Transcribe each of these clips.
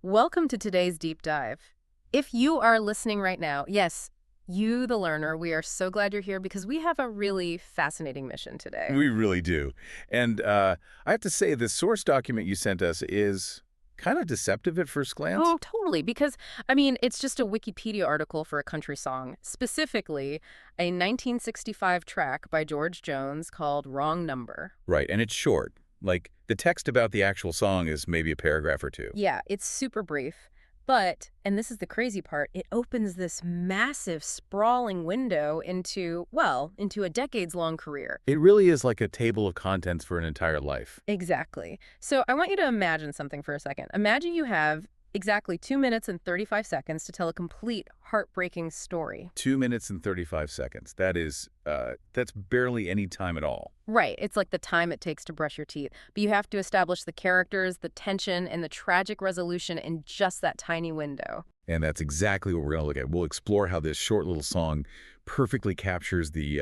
Welcome to today's deep dive. If you are listening right now, yes, you, the learner, we are so glad you're here because we have a really fascinating mission today. We really do. And I have to say, the source document you sent us is kind of deceptive at first glance. Oh, totally. Because, I mean, it's just a Wikipedia article for a country song, specifically a 1965 track by George Jones called Wrong Number. Right, and it's short. Like, the text about the actual song is maybe a paragraph or two. Yeah, it's super brief. But, and this is the crazy part, it opens this massive, sprawling window into, well, into a decades-long career. It really is like a table of contents for an entire life. Exactly. So I want you to imagine something for a second. Imagine you have exactly 2 minutes and 35 seconds to tell a complete, heartbreaking story. 2 minutes and 35 seconds. That's barely any time at all. Right. It's like the time it takes to brush your teeth. But you have to establish the characters, the tension, and the tragic resolution in just that tiny window. And that's exactly what we're going to look at. We'll explore how this short little song perfectly captures the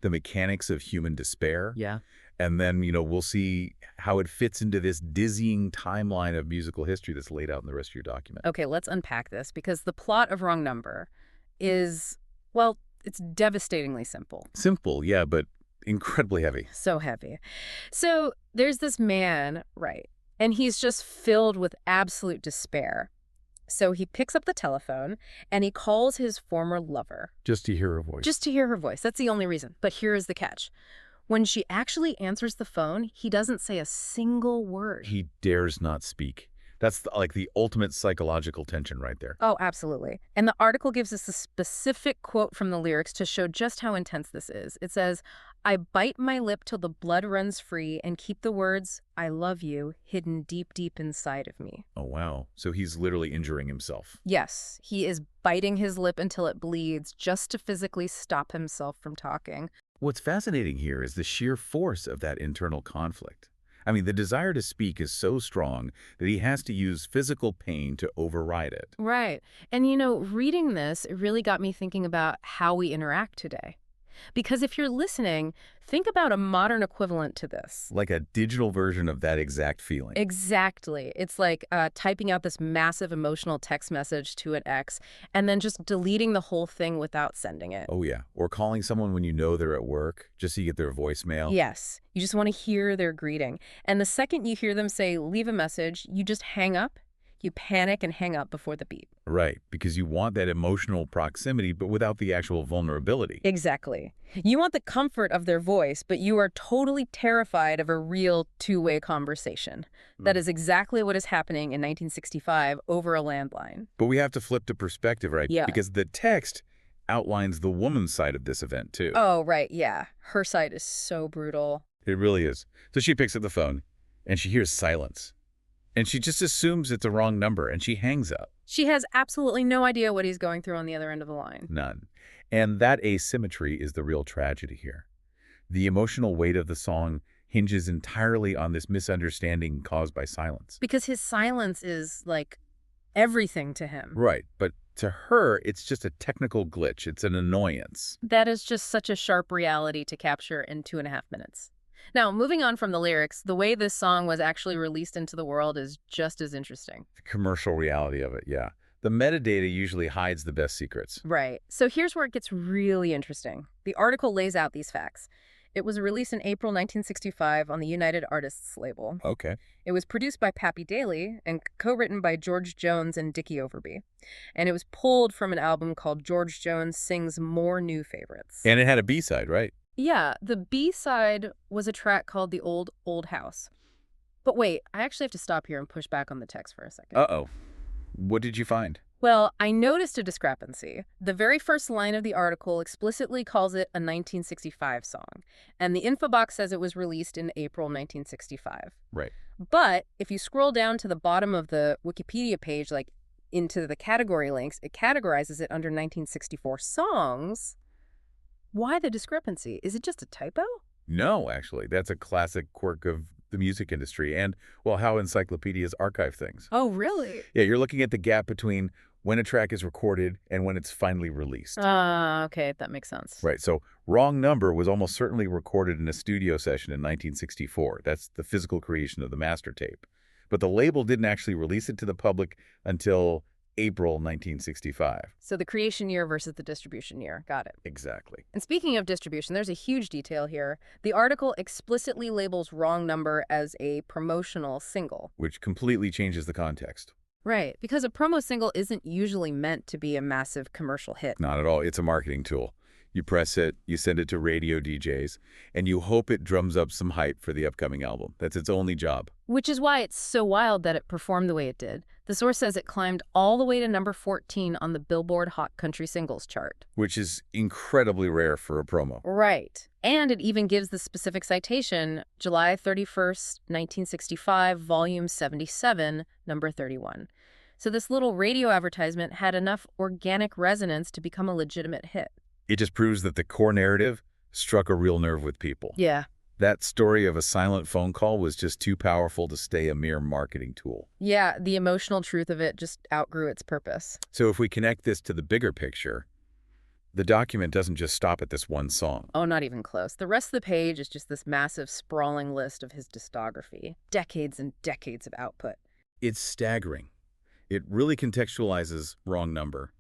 mechanics of human despair. Yeah. And then, we'll see how it fits into this dizzying timeline of musical history that's laid out in the rest of your document. Okay, let's unpack this because the plot of Wrong Number is, well, it's devastatingly simple. Simple, yeah, but incredibly heavy. So heavy. So there's this man, right, and he's just filled with absolute despair. So he picks up the telephone and he calls his former lover. Just to hear her voice. Just to hear her voice. That's the only reason. But here is the catch. When she actually answers the phone, he doesn't say a single word. He dares not speak. That's like the ultimate psychological tension right there. Oh, absolutely. And the article gives us a specific quote from the lyrics to show just how intense this is. It says, "I bite my lip till the blood runs free and keep the words, 'I love you,' hidden deep, deep inside of me." Oh, wow. So he's literally injuring himself. Yes, he is biting his lip until it bleeds just to physically stop himself from talking. What's fascinating here is the sheer force of that internal conflict. I mean, the desire to speak is so strong that he has to use physical pain to override it. Right. And reading this, it really got me thinking about how we interact today. Because if you're listening, think about a modern equivalent to this. Like a digital version of that exact feeling. Exactly. It's like typing out this massive emotional text message to an ex and then just deleting the whole thing without sending it. Oh, yeah. Or calling someone when you know they're at work, just so you get their voicemail. Yes. You just want to hear their greeting. And the second you hear them say, leave a message, you just hang up. You panic and hang up before the beep. Right, because you want that emotional proximity, but without the actual vulnerability. Exactly. You want the comfort of their voice, but you are totally terrified of a real two-way conversation. That is exactly what is happening in 1965 over a landline. But we have to flip to perspective, right? Yeah. Because the text outlines the woman's side of this event, too. Oh, right, yeah. Her side is so brutal. It really is. So she picks up the phone, and she hears silence. And she just assumes it's a wrong number, and she hangs up. She has absolutely no idea what he's going through on the other end of the line. None. And that asymmetry is the real tragedy here. The emotional weight of the song hinges entirely on this misunderstanding caused by silence. Because his silence is, like, everything to him. Right, but to her, it's just a technical glitch. It's an annoyance. That is just such a sharp reality to capture in 2.5 minutes. Now, moving on from the lyrics, the way this song was actually released into the world is just as interesting. The commercial reality of it, yeah. The metadata usually hides the best secrets. Right. So here's where it gets really interesting. The article lays out these facts. It was released in April 1965 on the United Artists label. Okay. It was produced by Pappy Daly and co-written by George Jones and Dickie Overby. And it was pulled from an album called George Jones Sings More New Favorites. And it had a B-side, right? Yeah, the B-side was a track called The Old, Old House. But wait, I actually have to stop here and push back on the text for a second. Uh-oh. What did you find? Well, I noticed a discrepancy. The very first line of the article explicitly calls it a 1965 song, and the info box says it was released in April 1965. Right. But if you scroll down to the bottom of the Wikipedia page, like into the category links, it categorizes it under 1964 songs. Why the discrepancy? Is it just a typo? No, actually. That's a classic quirk of the music industry and, well, how encyclopedias archive things. Oh, really? Yeah, you're looking at the gap between when a track is recorded and when it's finally released. Okay, that makes sense. Right, so Wrong Number was almost certainly recorded in a studio session in 1964. That's the physical creation of the master tape. But the label didn't actually release it to the public until April 1965. So the creation year versus the distribution year. Got it. Exactly. And speaking of distribution, there's a huge detail here. The article explicitly labels Wrong Number as a promotional single. Which completely changes the context. Right, because a promo single isn't usually meant to be a massive commercial hit. Not at all. It's a marketing tool. You press it, you send it to radio DJs, and you hope it drums up some hype for the upcoming album. That's its only job. Which is why it's so wild that it performed the way it did. The source says it climbed all the way to number 14 on the Billboard Hot Country Singles chart. Which is incredibly rare for a promo. Right. And it even gives the specific citation, July 31st, 1965, volume 77, number 31. So this little radio advertisement had enough organic resonance to become a legitimate hit. It just proves that the core narrative struck a real nerve with people. Yeah. That story of a silent phone call was just too powerful to stay a mere marketing tool. Yeah, the emotional truth of it just outgrew its purpose. So if we connect this to the bigger picture, the document doesn't just stop at this one song. Oh, not even close. The rest of the page is just this massive, sprawling list of his discography. Decades and decades of output. It's staggering. It really contextualizes Wrong Number.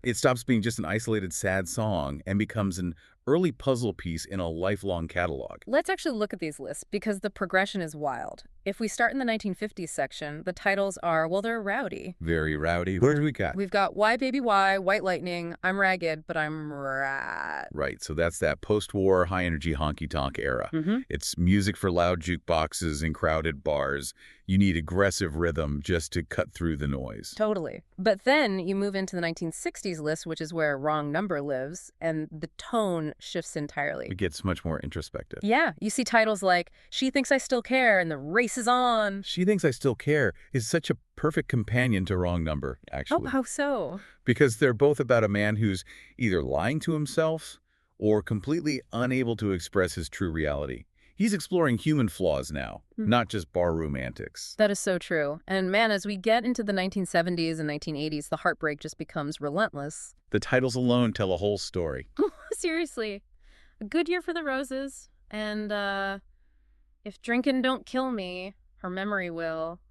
It stops being just an isolated sad song and becomes an early puzzle piece in a lifelong catalog. Let's actually look at these lists because the progression is wild. If we start in the 1950s section, the titles are, well, they're rowdy. Very rowdy. What do we got? We've got Why Baby Why, White Lightning, I'm Ragged, but I'm Rad. Right, so that's that post-war high-energy honky-tonk era. It's music for loud jukeboxes and crowded bars. You need aggressive rhythm just to cut through the noise. Totally. But then you move into the 1960s list, which is where Wrong Number lives, and the tone shifts entirely. It gets much more introspective. Yeah, you see titles like She Thinks I Still Care and The Race is On. She Thinks I Still Care is such a perfect companion to Wrong Number, actually. Oh, how so? Because they're both about a man who's either lying to himself or completely unable to express his true reality. He's exploring human flaws now, not just barroom antics. That is so true. And man, as we get into the 1970s and 1980s, the heartbreak just becomes relentless. The titles alone tell a whole story. Seriously. A good year for the roses. And if drinking don't kill me, her memory will.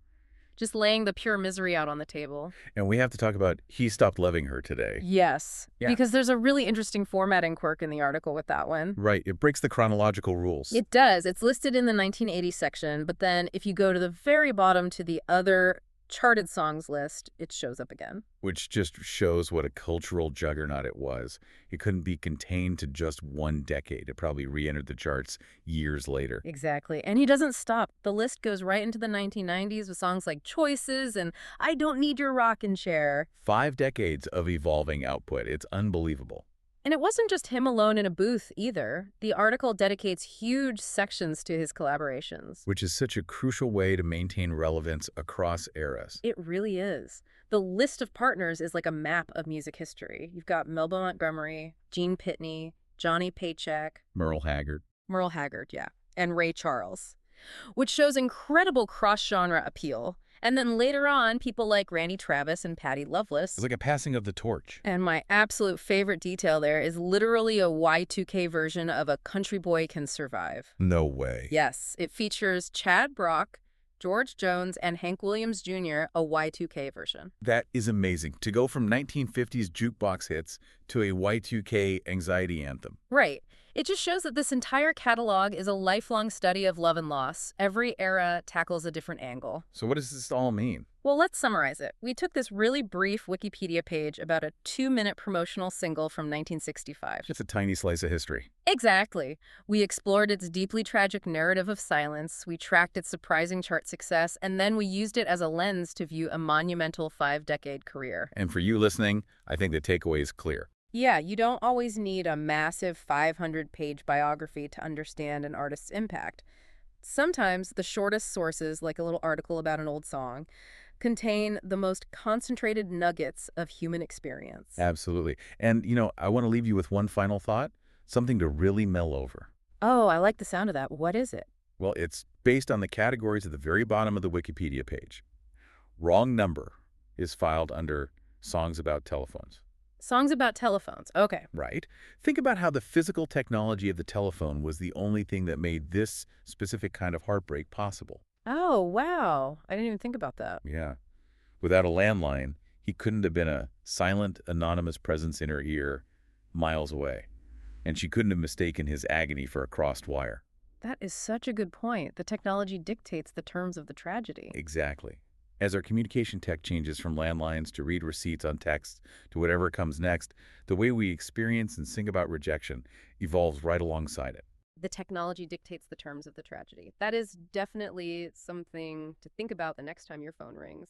Just laying the pure misery out on the table. And we have to talk about He Stopped Loving Her Today. Yes, Yeah. because there's a really interesting formatting quirk in the article with that one. Right, it breaks the chronological rules. It does. It's listed in the 1980 section, but then if you go to the very bottom to the other charted songs list, it shows up again. Which just shows what a cultural juggernaut it was. It couldn't be contained to just one decade. It probably re-entered the charts years later. Exactly. And he doesn't stop. The list goes right into the 1990s with songs like Choices and I Don't Need Your Rockin' Chair. 5 decades of evolving output. It's unbelievable. And it wasn't just him alone in a booth either. The article dedicates huge sections to his collaborations. Which is such a crucial way to maintain relevance across eras. It really is. The list of partners is like a map of music history. You've got Melba Montgomery, Gene Pitney, Johnny Paycheck, Merle Haggard. Merle Haggard, yeah, and Ray Charles, which shows incredible cross-genre appeal. And then later on, people like Randy Travis and Patti Loveless. It's like a passing of the torch. And my absolute favorite detail there is literally a Y2K version of A Country Boy Can Survive. No way. Yes, it features Chad Brock, George Jones, and Hank Williams Jr., a Y2K version. That is amazing. To go from 1950s jukebox hits to a Y2K anxiety anthem. Right. It just shows that this entire catalog is a lifelong study of love and loss. Every era tackles a different angle. So what does this all mean? Well, let's summarize it. We took this really brief Wikipedia page about a 2-minute promotional single from 1965. Just a tiny slice of history. Exactly. We explored its deeply tragic narrative of silence, we tracked its surprising chart success, and then we used it as a lens to view a monumental 5-decade career. And for you listening, I think the takeaway is clear. Yeah, you don't always need a massive 500-page biography to understand an artist's impact. Sometimes the shortest sources, like a little article about an old song, contain the most concentrated nuggets of human experience. Absolutely. And, I want to leave you with one final thought, something to really mull over. Oh, I like the sound of that. What is it? Well, it's based on the categories at the very bottom of the Wikipedia page. Wrong Number is filed under Songs About Telephones. Songs about telephones. Okay. Right? Think about how the physical technology of the telephone was the only thing that made this specific kind of heartbreak possible. Oh, wow. I didn't even think about that. Yeah. Without a landline, he couldn't have been a silent, anonymous presence in her ear miles away, and she couldn't have mistaken his agony for a crossed wire. That is such a good point. The technology dictates the terms of the tragedy. Exactly. As our communication tech changes from landlines to read receipts on text to whatever comes next, the way we experience and think about rejection evolves right alongside it. The technology dictates the terms of the tragedy. That is definitely something to think about the next time your phone rings.